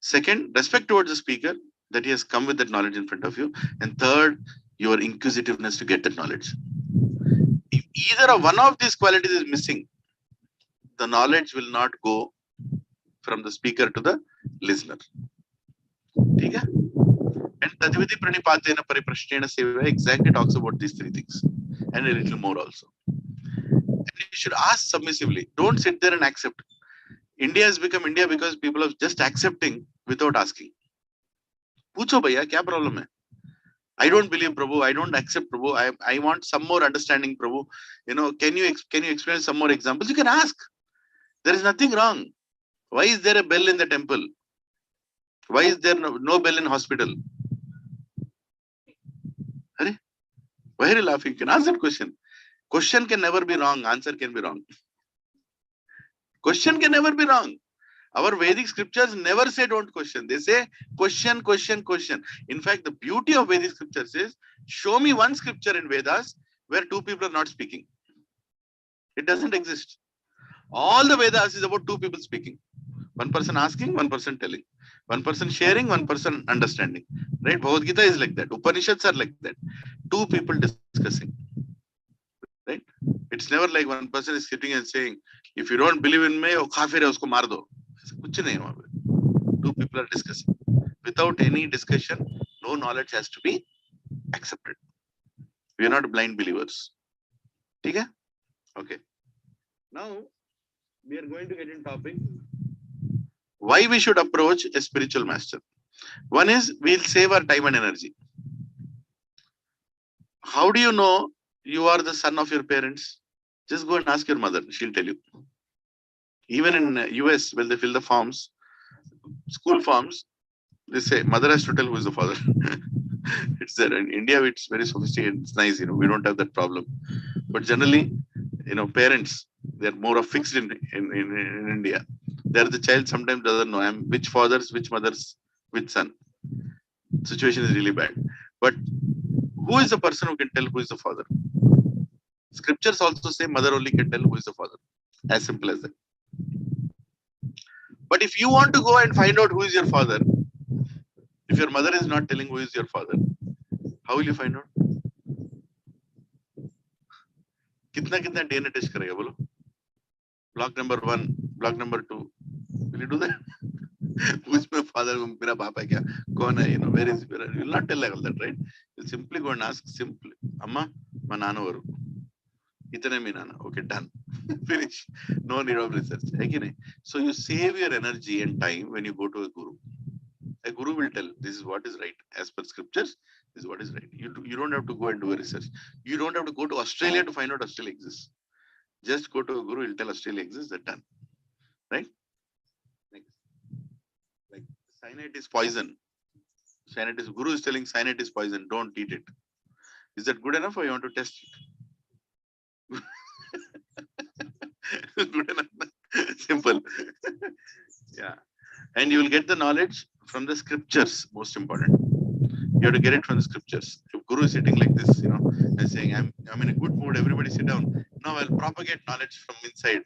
Speaker 1: Second, respect towards the speaker that he has come with that knowledge in front of you. And third, your inquisitiveness to get that knowledge. If either one of these qualities is missing, the knowledge will not go from the speaker to the listener. Okay? And Tadvidhi pranipatena pariprashnena sevaya exactly talks about these 3 things and a little more also. And you should ask submissively. Don't sit there and accept. India has become India because people are just accepting without asking. Pucho bhaiya, kya problem hai? I don't believe, Prabhu. I don't accept, Prabhu. I want some more understanding, Prabhu. Can you explain some more examples? You can ask. There is nothing wrong. Why is there a bell in the temple? Why is there no bell in hospital? Arey, why are you laughing? You can ask that question. Question can never be wrong. Answer can be wrong. Question can never be wrong. Our Vedic scriptures never say don't question. They say question, question, question. In fact, the beauty of Vedic scriptures is, show me one scripture in Vedas where two people are not speaking. It doesn't exist. All the Vedas is about two people speaking. One person asking, one person telling. One person sharing, one person understanding. Right? Bhagavad Gita is like that. Upanishads are like that. Two people discussing. Right? It's never like one person is sitting and saying, if you don't believe in me, wo kafir hai, usko maar do. Kuch nahi hai wahan pe. Two people are discussing. Without any discussion, no knowledge has to be accepted. We are not blind believers. Okay? Okay. Now, we are going to get in topic. Why we should approach a spiritual master. One is, we'll save our time and energy. How do you know you are the son of your parents? Just go and ask your mother. She'll tell you. Even in US, when they fill the forms, school forms, they say mother has to tell who is the father. It's there. In India, it's very sophisticated. It's nice. We don't have that problem. But generally, parents, they're more of fixed in India. They're the child sometimes doesn't know which fathers, which mothers, which son. Situation is really bad. But who is the person who can tell who is the father? Scriptures also say mother only can tell who is the father. As simple as that. But if you want to go and find out who is your father, if your mother is not telling who is your father, how will you find out? Kitna DNA test karega bolo? Block number 1, block number 2. Will you do that? Who is my father? Mera baap hai kya? Kaun hai? Where is? You will not tell like that, right? You'll simply go and ask simply, Amma, ma nana varu. Itane mi nana. Okay, done. Finish. No need of research. So you save your energy and time when you go to a guru. A guru will tell this is what is right as per scriptures. This is what is right. You don't have to go and do a research. You don't have to go to Australia to find out Australia exists. Just go to a guru. He'll tell Australia exists. That's done. Right? Like cyanide is poison. Guru is telling cyanide is poison. Don't eat it. Is that good enough, or you want to test it? Good enough. Simple. Yeah. And you will get the knowledge from the scriptures. Most important. You have to get it from the scriptures. If Guru is sitting like this, and saying, I'm in a good mood, everybody sit down. Now I'll propagate knowledge from inside.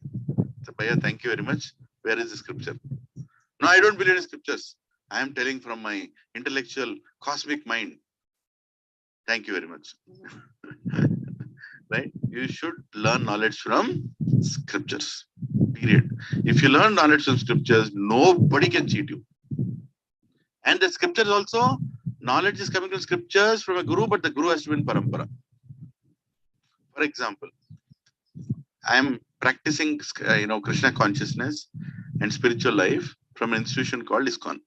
Speaker 1: So, Bhaiya, thank you very much. Where is the scripture? No, I don't believe in scriptures. I am telling from my intellectual, cosmic mind. Thank you very much. Right? You should learn knowledge from scriptures. Period. If you learn knowledge from scriptures, nobody can cheat you. And the scriptures also, knowledge is coming from scriptures from a guru, but the guru has to be in parampara. For example, I am practicing, Krishna consciousness and spiritual life from an institution called ISKCON,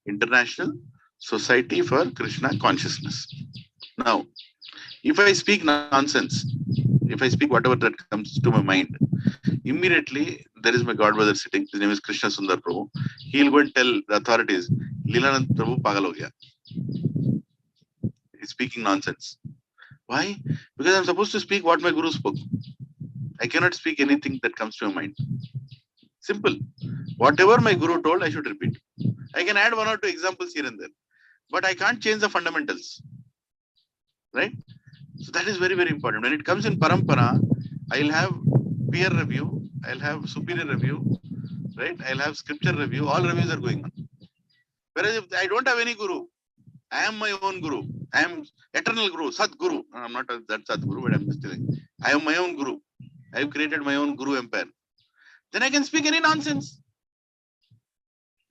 Speaker 1: International Society for Krishna Consciousness. Now, if I speak nonsense, if I speak whatever that comes to my mind, immediately there is my godbrother sitting. His name is Krishna Sundar Prabhu. He'll go and tell the authorities, Leelanand Prabhu pagal ho gaya. He's speaking nonsense. Why? Because I'm supposed to speak what my guru spoke. I cannot speak anything that comes to my mind. Simple. Whatever my guru told, I should repeat. I can add 1 or 2 examples here and there, but I can't change the fundamentals. Right? So that is very, very important. When it comes in parampara, I'll have peer review, I'll have superior review, right? I'll have scripture review. All reviews are going on. Whereas if I don't have any guru, I am my own guru. I am eternal guru, Sat Guru. I'm not that Sat Guru, but I'm just telling. I am my own guru. I have created my own guru empire. Then I can speak any nonsense.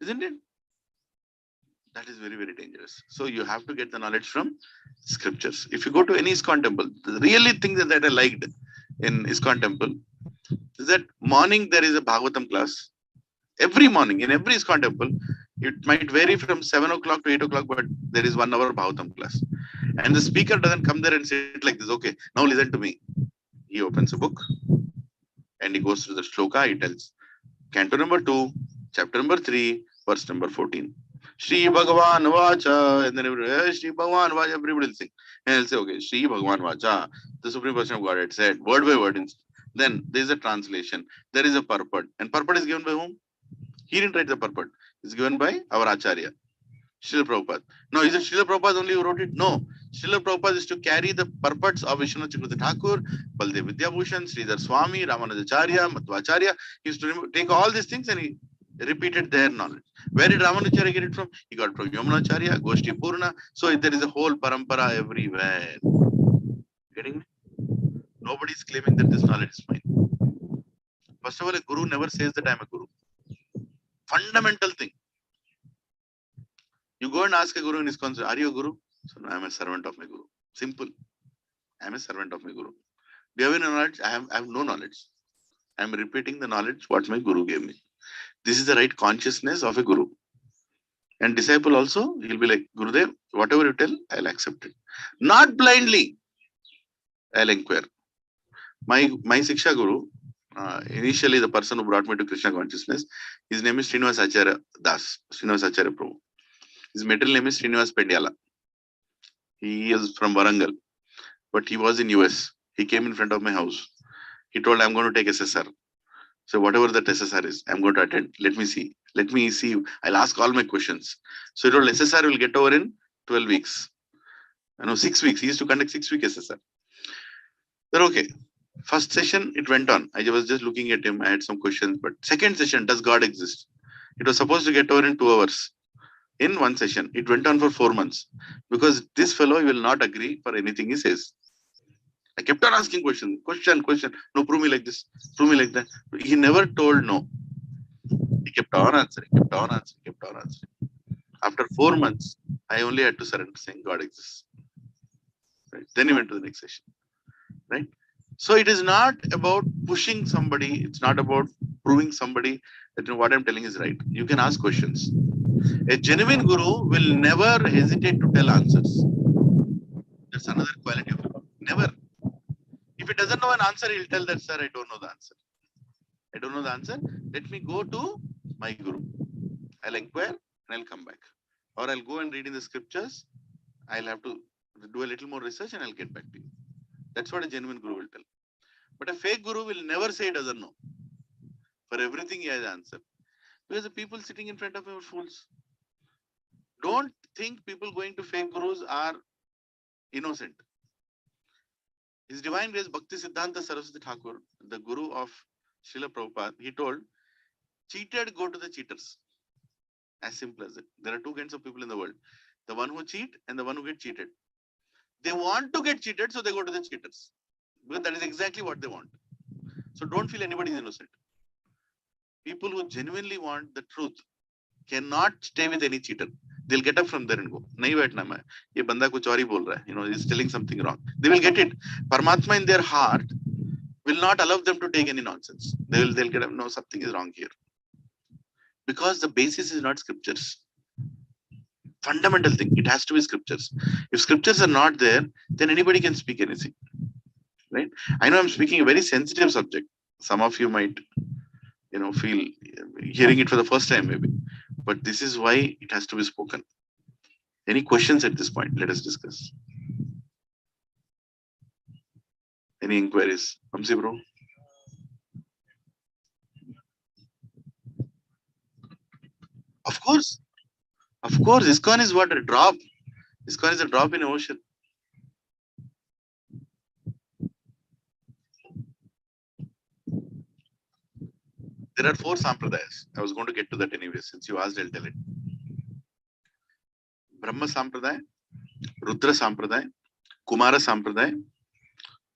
Speaker 1: Isn't it? That is very, very dangerous. So you have to get the knowledge from scriptures. If you go to any ISKCON temple, the really thing that I liked in ISKCON temple is that morning there is a Bhagavatam class. Every morning in every ISKCON temple, It might vary from 7 o'clock to 8 o'clock, but there is 1 hour Bhagavatam class. And the speaker doesn't come there and sit like this. Okay, now listen to me. He opens a book and he goes through the shloka. He tells Canto number 2, chapter number 3, verse number 14. Shri Bhagavan Vacha, and then Shri Bhagavan Vacha, everybody will sing. And he'll say, okay, Shri Bhagavan Vacha, the Supreme Person of Godhead said, word by word. Then there is a translation, there is a purport. And purport is given by whom? He didn't write the purport. It's given by our Acharya, Srila Prabhupada. Now, is it Srila Prabhupada only who wrote it? No. Srila Prabhupada is to carry the purports of Vishwanath Chakravarti Thakur, Baldev Vidyabhushan, Sridhar Swami, Ramanujacharya, Madhvacharya. He used to take all these things and he repeated their knowledge. Where did Ramanujacharya get it from? He got it from Yamunacharya, Goshti Purna. So there is a whole parampara everywhere. Getting me? Nobody is claiming that this knowledge is mine. First of all, a guru never says that I am a guru. Fundamental thing. You go and ask a guru in his concert, are you a guru? So no, I am a servant of my guru. Simple. I am a servant of my guru. Do you have any knowledge? I have no knowledge. I am repeating the knowledge what my guru gave me. This is the right consciousness of a guru. And disciple also, he'll be like, Gurudev, whatever you tell, I'll accept it. Not blindly. I'll inquire. My Siksha Guru, initially the person who brought me to Krishna consciousness, his name is Srinivasacharya Das, Srinivasacharya Prabhu. His material name is Srinivas Pendyala. He is from Warangal, but he was in US. He came in front of my house. He told, I'm going to take SSR. So whatever that SSR is, I'm going to attend. Let me see. I'll ask all my questions. So he told, SSR will get over in 12 weeks. 6 weeks. He used to conduct 6-week SSR. Then okay. First session, it went on. I was just looking at him. I had some questions. But second session, does God exist? It was supposed to get over in 2 hours. In one session, it went on for 4 months. Because this fellow will not agree for anything he says. I kept on asking questions. Question. No, prove me like this. Prove me like that. He never told no. He kept on answering. After 4 months, I only had to surrender saying God exists. Right? Then he went to the next session. Right? So it is not about pushing somebody. It's not about proving somebody that what I'm telling is right. You can ask questions. A genuine guru will never hesitate to tell answers. That's another quality of a guru. Never. If he doesn't know an answer, he'll tell that, sir, I don't know the answer. I don't know the answer. Let me go to my guru. I'll inquire and I'll come back. Or I'll go and read in the scriptures. I'll have to do a little more research and I'll get back to you. That's what a genuine guru will tell. But a fake guru will never say he doesn't know. For everything he has an answer. Because the people sitting in front of him are fools. Don't think people going to fake gurus are innocent. His Divine Grace Bhakti Siddhanta Saraswati Thakur, the guru of Srila Prabhupada, he told, cheated go to the cheaters. As simple as it. There are 2 kinds of people in the world. The one who cheat and the one who get cheated. They want to get cheated, so they go to the cheaters. Because that is exactly what they want. So don't feel anybody is innocent. People who genuinely want the truth cannot stay with any cheater. They'll get up from there and go. Nahi baithna main. Ye banda kuch aur hi bol raha hai. He's telling something wrong. They will get it. Paramatma in their heart will not allow them to take any nonsense. They'll get up. No, something is wrong here. Because the basis is not scriptures. Fundamental thing. It has to be scriptures. If scriptures are not there, then anybody can speak anything. Right? I know I'm speaking a very sensitive subject. Some of you might, feel hearing it for the first time maybe. But this is why it has to be spoken. Any questions at this point? Let us discuss. Any inquiries? Hamsi bro? Of course. ISKCON is what? A drop. ISKCON is a drop in the ocean. There are 4 sampradayas. I was going to get to that anyway. Since you asked, I'll tell it. Brahma Sampradaya, Rudra Sampradaya, Kumara Sampradaya,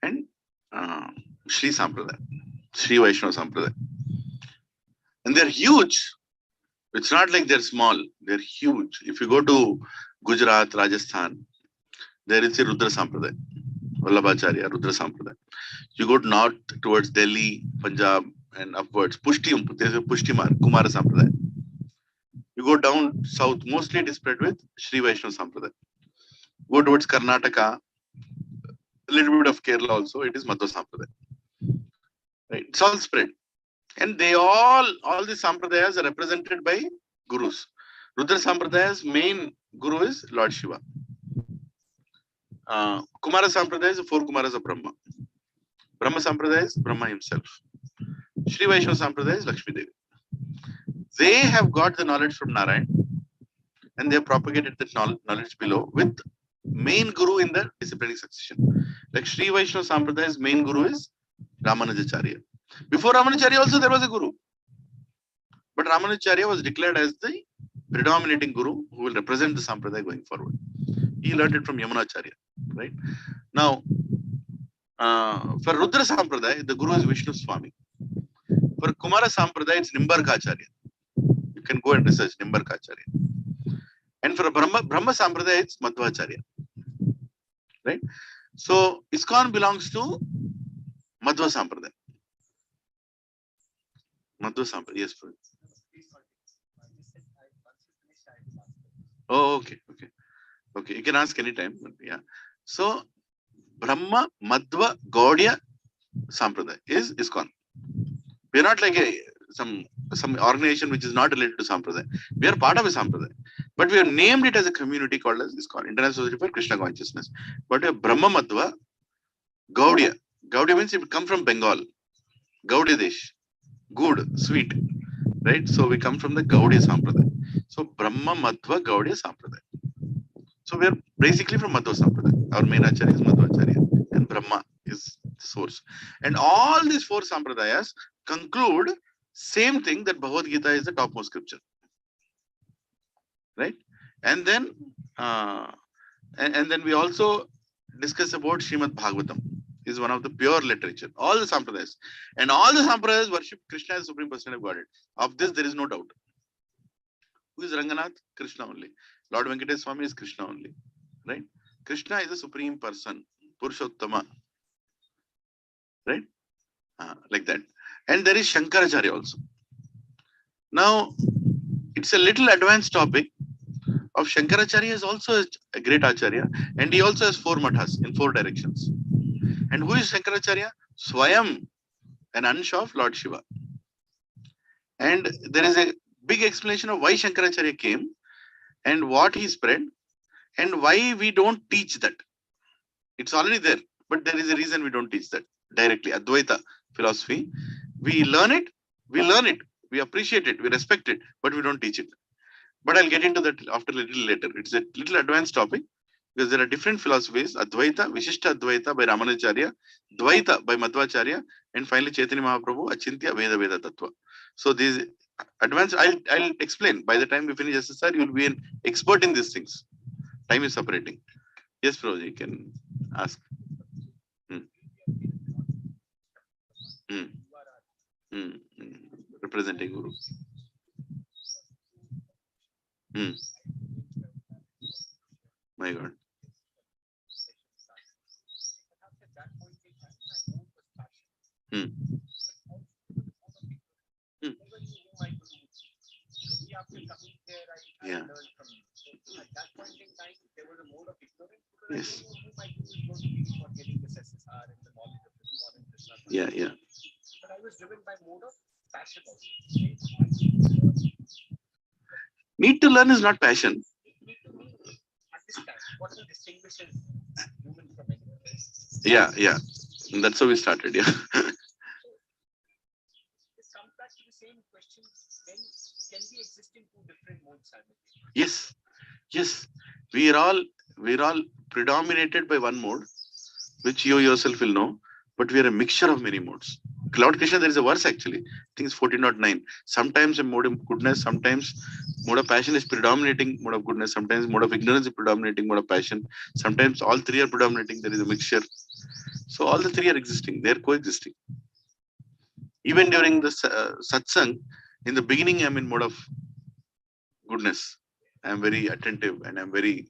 Speaker 1: and Sri Sampradaya, Sri Vaishnava Sampradaya. And they're huge. It's not like they're small. They're huge. If you go to Gujarat, Rajasthan, there is a Rudra Sampradaya, Vallabhacharya, Rudra Sampradaya. You go north towards Delhi, Punjab, and upwards, there's a Pushtimar, Kumara Sampradaya. You go down south, mostly it is spread with Sri Vaishnava Sampradaya. Go towards Karnataka, a little bit of Kerala also, it is Madhva Sampradaya. Right? It's all spread. And they all these Sampradayas are represented by gurus. Rudra Sampradaya's main guru is Lord Shiva. Kumara Sampradaya is the 4 Kumaras of Brahma. Brahma Sampradaya is Brahma himself. Sri Vaishnava Sampradaya is Lakshmi Devi. They have got the knowledge from Narayan and they have propagated that knowledge below with main guru in the disciplining succession. Like Sri Vaishnava Sampradaya's main guru is Ramanujacharya. Before Ramanujacharya also there was a guru. But Ramanujacharya was declared as the predominating guru who will represent the Sampradaya going forward. He learned it from Yamunacharya. Right? Now, for Rudra Sampradaya, the guru is Vishnu Swami. For Kumara Sampradaya, it's Nimbarkacharya. You can go and research Nimbarkacharya. And for Brahma Sampradaya, it's Madhvacharya. Right? So, ISKCON belongs to Madhva Sampradaya. Madhva Sampradaya, yes, please. Oh, okay. You can ask anytime. Yeah. So, Brahma, Madhva, Gaudiya Sampradaya is ISKCON. We are not like some organization which is not related to Sampradaya. We are part of a Sampradaya. But we have named it as a community called as ISKCON, International Society for Krishna Consciousness. But Brahma, Madhva, Gaudiya. Gaudiya means it come from Bengal. Gaudiya Desh. Good, sweet. Right? So we come from the Gaudiya Sampradaya. So Brahma, Madhva, Gaudiya Sampradaya. So we are basically from Madhva Sampradaya. Our main Acharya is Madhvacharya. And Brahma is the source. And all these 4 Sampradayas conclude same thing, that Bhagavad Gita is the topmost scripture. Right? And then and then we also discuss about Srimad Bhagavatam. Is one of the pure literature. All the Sampradayas. And all the Sampradayas worship Krishna as Supreme Personality of Godhead. Of this, there is no doubt. Who is Ranganath? Krishna only. Lord Venkateswara Swami is Krishna only. Right? Krishna is the Supreme Person. Purushottama. Right? Like that. And there is Shankaracharya also. Now, it's a little advanced topic. Of Shankaracharya is also a great Acharya. And he also has 4 mathas in 4 directions. And who is Shankaracharya? Swayam, an ansh of Lord Shiva. And there is a big explanation of why Shankaracharya came and what he spread and why we don't teach that. It's already there, but there is a reason we don't teach that directly. Advaita philosophy. We learn it, we appreciate it, we respect it, but we don't teach it. But I'll get into that after a little later. It's a little advanced topic. Because there are different philosophies, Advaita, Vishishta Advaita by Ramanujacharya, Dvaita by Madhvacharya, and finally Chaitanya Mahaprabhu, Achintya Veda Tattva. So these advanced, I'll explain. By the time we finish SSR, you will be an expert in these things. Time is separating. Yes, Prabhuji, you can ask. Representing Guru. My God. Yeah. Yes. Yeah, yeah. But I was driven by mode of passion also. Need to learn is not passion. Understand what distinguishes human from animal. Yeah, yeah. That's how we started, yeah. This comes back to the same question. Then can we exist in 2 different modes simultaneously? Yes. Yes. We're all predominated by one mode, which you yourself will know, but we are a mixture of many modes. Lord Krishna, there is a verse actually. I think it's 14.9. Sometimes a mode of goodness, sometimes mode of passion is predominating mode of goodness, sometimes mode of ignorance is predominating mode of passion, sometimes all 3 are predominating, there is a mixture. So all the 3 are existing, they are coexisting. Even during the satsang, in the beginning I'm in mode of goodness. I'm very attentive and I'm very,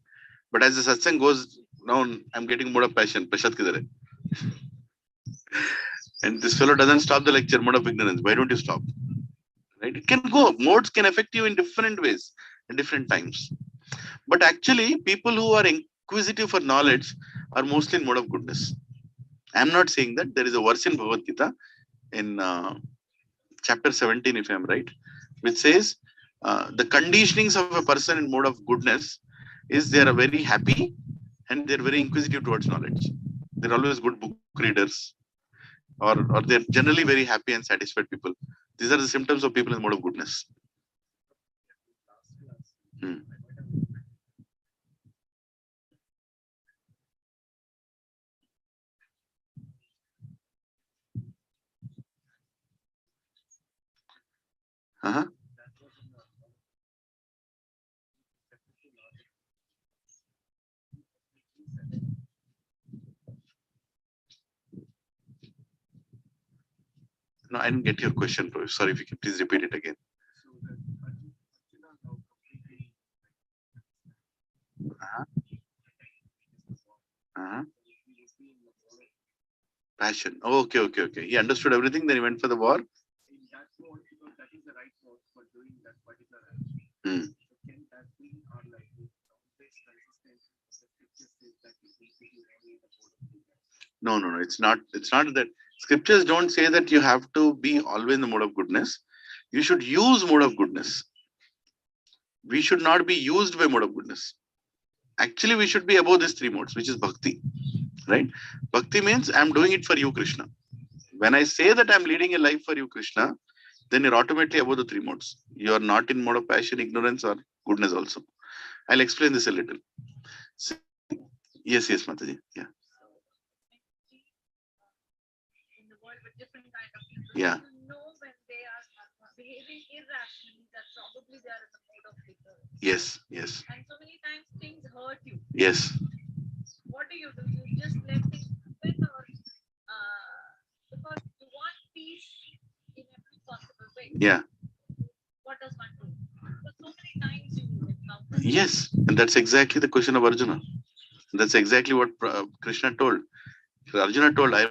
Speaker 1: but as the satsang goes down, I'm getting mode of passion. Prashad kidhar hai? And this fellow doesn't stop the lecture, mode of ignorance. Why don't you stop? Right? right? It can go. Modes can affect you in different ways, in different times. But actually, people who are inquisitive for knowledge are mostly in mode of goodness. I'm not saying that. There is a verse in Bhagavad Gita in chapter 17, if I'm right, which says the conditionings of a person in mode of goodness is they are very happy and they're very inquisitive towards knowledge. They're always good book readers, or they're generally very happy and satisfied people. These are the symptoms of people in mode of goodness. Hmm. Uh-huh. No, I didn't get your question, bro. Sorry, if you can please repeat it again. Uh-huh. Uh-huh. Passion. Oh, okay. He understood everything, then he went for the war. Hmm. No. It's not. It's not that. Scriptures don't say that you have to be always in the mode of goodness. You should use mode of goodness. We should not be used by mode of goodness. Actually, we should be above these three modes, which is bhakti. Right? Bhakti means I'm doing it for you, Krishna. When I say that I'm leading a life for you, Krishna, then you're automatically above the three modes. You are not in mode of passion, ignorance, or goodness also. I'll explain this a little. So, yes, Mataji. Yeah. Yeah. Yes. Yes. Yeah. Yes. And that's exactly the question of Arjuna. That's exactly what Krishna told. Arjuna told, I